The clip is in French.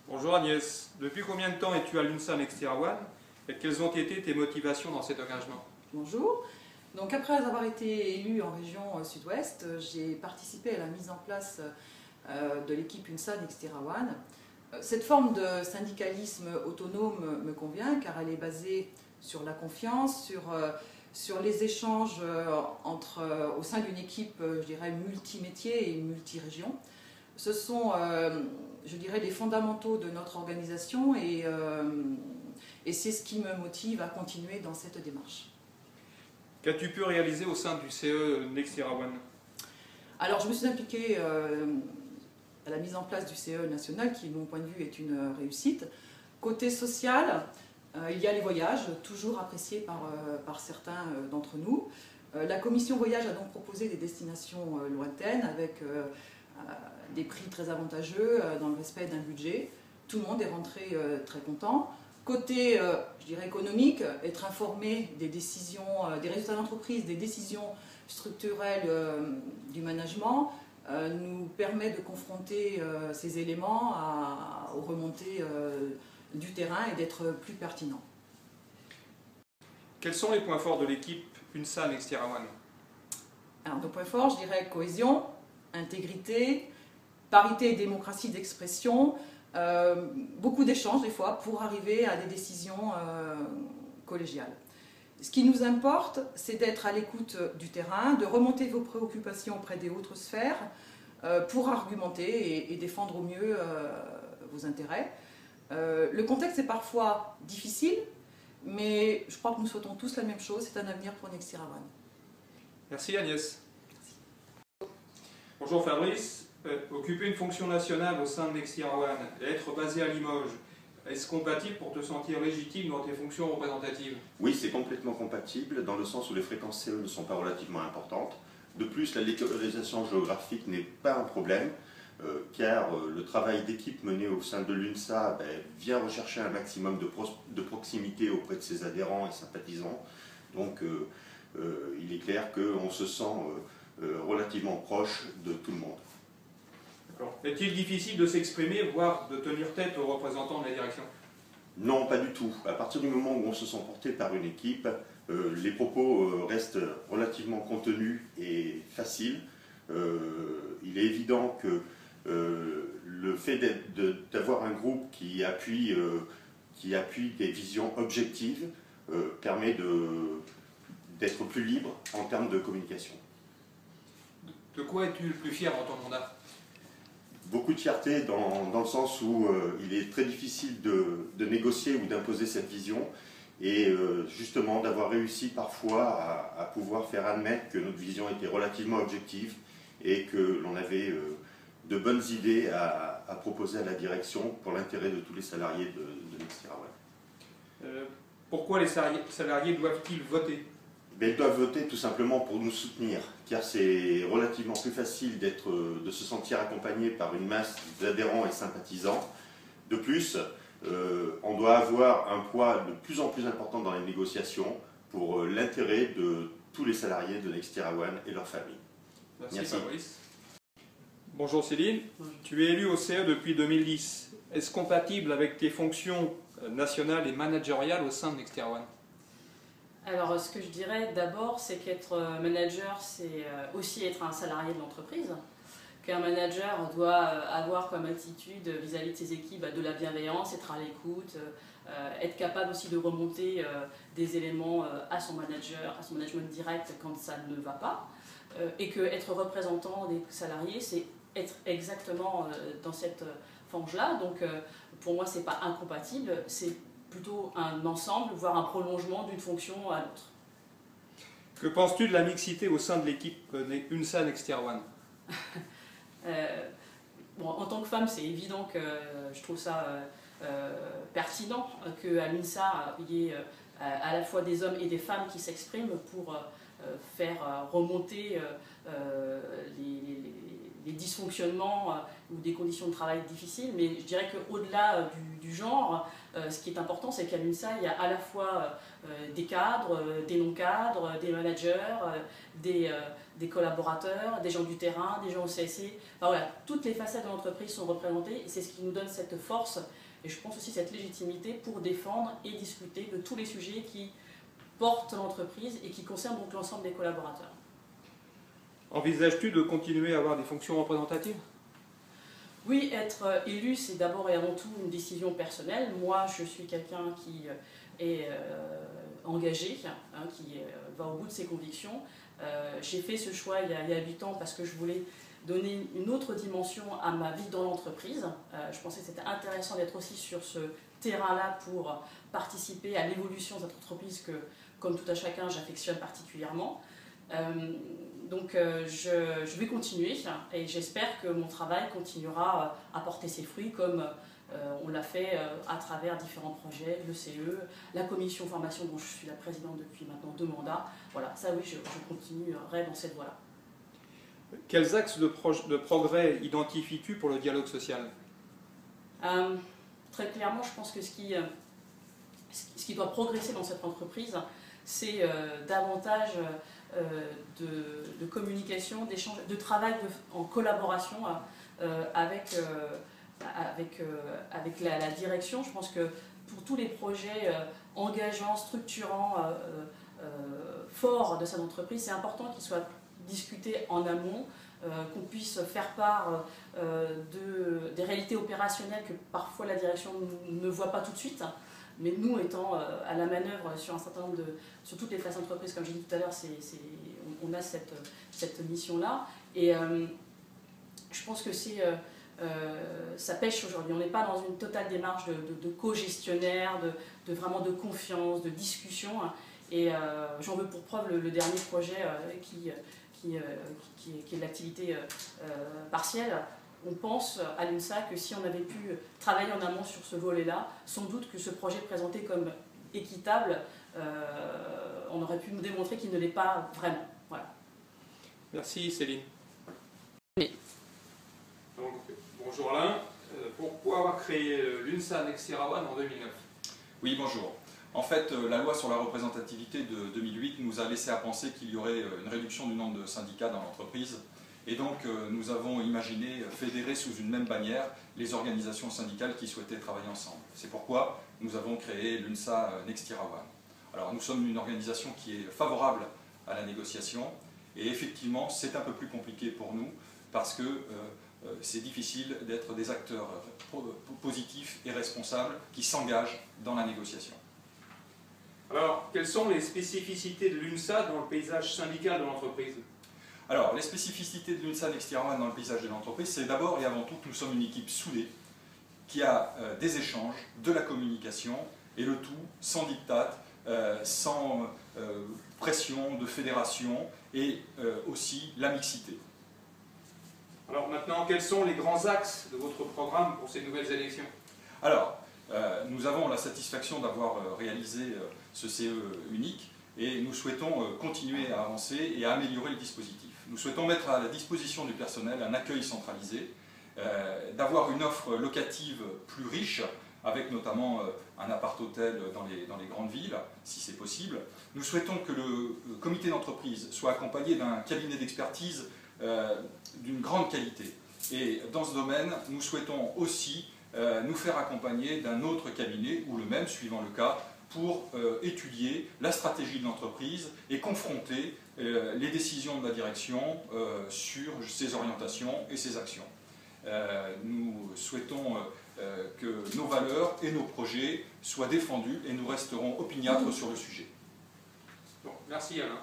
Bonjour Agnès, depuis combien de temps es-tu à l'UNSA Next Year One et quelles ont été tes motivations dans cet engagement? Bonjour. Donc après avoir été élue en région Sud-Ouest, j'ai participé à la mise en place de l'équipe UNSA Next Year One. Cette forme de syndicalisme autonome me convient car elle est basée sur la confiance, sur les échanges au sein d'une équipe, je dirais, multimétier et multirégion. Ce sont, je dirais, les fondamentaux de notre organisation et c'est ce qui me motive à continuer dans cette démarche. Qu'as-tu pu réaliser au sein du CE Next Year One? Alors je me suis impliquée à la mise en place du CE national qui, de mon point de vue, est une réussite. Côté social, il y a les voyages, toujours appréciés par certains d'entre nous. La commission voyage a donc proposé des destinations lointaines avec des prix très avantageux dans le respect d'un budget. Tout le monde est rentré très content. Côté, je dirais, économique, être informé des décisions, des résultats d'entreprise, des décisions structurelles du management nous permet de confronter ces éléments aux remontées du terrain et d'être plus pertinent. Quels sont les points forts de l'équipe UNSA Next Year One? Alors, nos points forts, je dirais cohésion, intégrité, parité et démocratie d'expression, beaucoup d'échanges des fois pour arriver à des décisions collégiales. Ce qui nous importe, c'est d'être à l'écoute du terrain, de remonter vos préoccupations auprès des autres sphères pour argumenter et défendre au mieux vos intérêts. Le contexte est parfois difficile, mais je crois que nous souhaitons tous la même chose, c'est un avenir pour Next Year One. Merci Agnès. Merci. Bonjour Fabrice. Occuper une fonction nationale au sein de Next Year One et être basé à Limoges, est-ce compatible pour te sentir légitime dans tes fonctions représentatives? Oui, c'est complètement compatible dans le sens où les fréquences CE ne sont pas relativement importantes. De plus, la localisation géographique n'est pas un problème car le travail d'équipe mené au sein de l'UNSA vient rechercher un maximum de proximité auprès de ses adhérents et sympathisants. Donc il est clair qu'on se sent relativement proche de tout le monde. Est-il difficile de s'exprimer, voire de tenir tête aux représentants de la direction? Non, pas du tout. À partir du moment où on se sent porté par une équipe, les propos restent relativement contenus et faciles. Il est évident que le fait d'avoir un groupe qui appuie des visions objectives permet d'être plus libre en termes de communication. De quoi es-tu le plus fier dans ton mandat? Beaucoup de fierté dans le sens où il est très difficile de négocier ou d'imposer cette vision et justement d'avoir réussi parfois à pouvoir faire admettre que notre vision était relativement objective et que l'on avait de bonnes idées à proposer à la direction pour l'intérêt de tous les salariés de Next Year One. Pourquoi les salariés doivent-ils voter? Ils doivent voter tout simplement pour nous soutenir, car c'est relativement plus facile de se sentir accompagné par une masse d'adhérents et sympathisants. De plus, on doit avoir un poids de plus en plus important dans les négociations pour l'intérêt de tous les salariés de Next Year One et leurs familles. Merci Fabrice. Bonjour Céline, tu es élue au CE depuis 2010. Est-ce compatible avec tes fonctions nationales et managériales au sein de Next Year One? Alors, ce que je dirais d'abord, c'est qu'être manager, c'est aussi être un salarié de l'entreprise. Qu'un manager doit avoir comme attitude vis-à-vis de ses équipes de la bienveillance, être à l'écoute, être capable aussi de remonter des éléments à son manager, à son management direct quand ça ne va pas. Et qu'être représentant des salariés, c'est être exactement dans cette fange-là. Donc, pour moi, ce n'est pas incompatible, c'est plutôt un ensemble, voire un prolongement d'une fonction à l'autre. Que penses-tu de la mixité au sein de l'équipe UNSA Next Year One? Bon, en tant que femme, c'est évident que je trouve ça pertinent qu'à l'UNSA, il y ait à la fois des hommes et des femmes qui s'expriment pour faire remonter des dysfonctionnements ou des conditions de travail difficiles, mais je dirais qu'au-delà du genre, ce qui est important, c'est qu'à l'UNSA, il y a à la fois des cadres, des non-cadres, des managers, des collaborateurs, des gens du terrain, des gens au CSE. Enfin, voilà, toutes les facettes de l'entreprise sont représentées et c'est ce qui nous donne cette force et je pense aussi cette légitimité pour défendre et discuter de tous les sujets qui portent l'entreprise et qui concernent donc l'ensemble des collaborateurs. Envisages-tu de continuer à avoir des fonctions représentatives? Oui, être élu, c'est d'abord et avant tout une décision personnelle. Moi, je suis quelqu'un qui est engagé, qui va au bout de ses convictions. J'ai fait ce choix il y a 8 ans parce que je voulais donner une autre dimension à ma vie dans l'entreprise. Je pensais que c'était intéressant d'être aussi sur ce terrain-là pour participer à l'évolution de cette entreprise que, comme tout à chacun, j'affectionne particulièrement. Donc je vais continuer et j'espère que mon travail continuera à porter ses fruits comme on l'a fait à travers différents projets, le CE, la commission formation dont je suis la présidente depuis maintenant 2 mandats. Voilà, ça oui, je continuerai dans cette voie-là. Quels axes de progrès identifies-tu pour le dialogue social? Très clairement, je pense que ce qui doit progresser dans cette entreprise, c'est davantage de communication, d'échange, de travail en collaboration avec la direction. Je pense que pour tous les projets engageants, structurants, forts de cette entreprise, c'est important qu'ils soient discutés en amont, qu'on puisse faire part des réalités opérationnelles que parfois la direction ne voit pas tout de suite. Mais nous, étant à la manœuvre sur un certain nombre sur toutes les phases d'entreprise, comme j'ai dit tout à l'heure, on a cette mission-là. Et je pense que ça pêche aujourd'hui. On n'est pas dans une totale démarche de co-gestionnaire, vraiment de confiance, de discussion. Et j'en veux pour preuve le dernier projet qui est l'activité partielle. On pense à l'UNSA que si on avait pu travailler en amont sur ce volet-là, sans doute que ce projet présenté comme équitable, on aurait pu nous démontrer qu'il ne l'est pas vraiment. Voilà. Merci Céline. Oui. Donc, bonjour Alain. Pourquoi avoir créé l'UNSA Next Year One en 2009? Oui, bonjour. En fait, la loi sur la représentativité de 2008 nous a laissé à penser qu'il y aurait une réduction du nombre de syndicats dans l'entreprise. Et donc, nous avons imaginé fédérer sous une même bannière les organisations syndicales qui souhaitaient travailler ensemble. C'est pourquoi nous avons créé l'UNSA Next Year One. Alors, nous sommes une organisation qui est favorable à la négociation. Et effectivement, c'est un peu plus compliqué pour nous parce que c'est difficile d'être des acteurs positifs et responsables qui s'engagent dans la négociation. Alors, quelles sont les spécificités de l'UNSA dans le paysage syndical de l'entreprise? Alors, les spécificités de l'UNSA Next Year One dans le paysage de l'entreprise, c'est d'abord et avant tout que nous sommes une équipe soudée qui a des échanges, de la communication, et le tout sans diktat, sans pression de fédération, et aussi la mixité. Alors maintenant, quels sont les grands axes de votre programme pour ces nouvelles élections? Alors, nous avons la satisfaction d'avoir réalisé ce CE unique, et nous souhaitons continuer à avancer et à améliorer le dispositif. Nous souhaitons mettre à la disposition du personnel un accueil centralisé, d'avoir une offre locative plus riche, avec notamment un appart-hôtel dans les grandes villes, si c'est possible. Nous souhaitons que le comité d'entreprise soit accompagné d'un cabinet d'expertise d'une grande qualité. Et dans ce domaine, nous souhaitons aussi nous faire accompagner d'un autre cabinet, ou le même, suivant le cas, pour étudier la stratégie de l'entreprise et confronter les décisions de la direction sur ses orientations et ses actions. Nous souhaitons que nos valeurs et nos projets soient défendus et nous resterons opiniâtres sur le sujet. Bon, merci Alain.